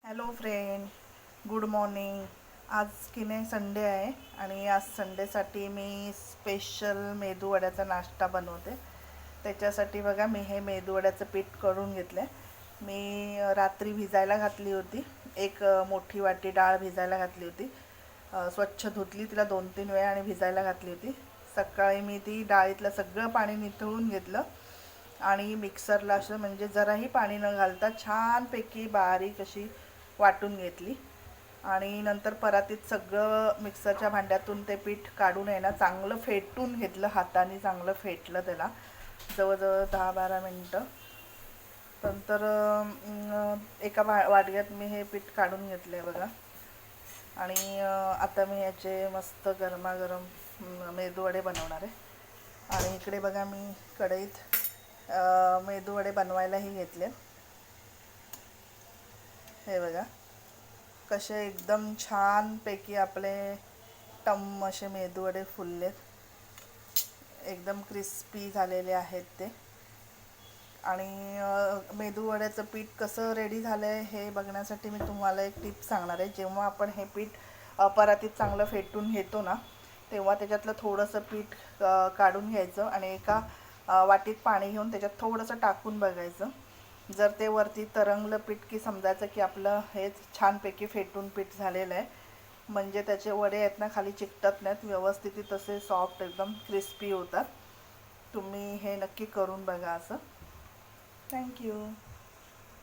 Hello friend, good morning. आज की नाही संडे आहे आणि आज संडेसाठी मी स्पेशल मेदूवड्याचा नाश्ता बनवते. त्याच्यासाठी बघा मी हे मेदूवड्याचं पीठ करून घेतलं आहे. मी रात्री भिजायला घातली होती. एक मोठी वाटी डाळ भिजायला घातली होती. स्वच्छ धुतली तिला 2-3 वेळा आणि भिजायला घातली होती. सकाळी मी ती डाळीतलं सगळं पाणी निथळून घेतलं आणि मिक्सरला असं म्हणजे जराही पाणी न घालता छानपैकी बारीक अशी वाटून घेतली. आणि नंतर परातीत सगळं मिक्सरच्या भांड्यातून ते पीठ काढून आहे ना चांगलं फेटून घेतलं. हाताने चांगलं फेटलं त्याला जवळजवळ 10-12 मिनटं. नंतर एका वाटग्यात मी हे पीठ काढून घेतलं आहे बघा. आणि आता मी याचे मस्त गरमागरम मेदूवडे बनवणार आहे. आणि इकडे बघा मी कढईत मेदूवडे बनवायलाही घेतले. हे बघा कसे एकदम छानपैकी आपले टम असे मेदूवडे फुललेत. एकदम क्रिस्पी झालेले आहेत ते. आणि मेदूवड्याचं पीठ कसं रेडी झालं आहे हे बघण्यासाठी मी तुम्हाला एक टिप सांगणार आहे. जेव्हा आपण हे पीठ परातीत चांगलं फेटून घेतो ना तेव्हा त्याच्यातलं थोडंसं पीठ काढून घ्यायचं आणि एका वाटीत पाणी घेऊन त्याच्यात थोडंसं टाकून बघायचं. जर ते वरती तरंगलं पीठ की समजायचं की आपलं हे छानपैकी फेटून पीठ झालेलं आहे. म्हणजे त्याचे वडे आहेत ना खाली चिकटत नाहीत, व्यवस्थित तसे सॉफ्ट एकदम क्रिस्पी होतात. तुम्ही हे नक्की करून बघा असं. थँक्यू.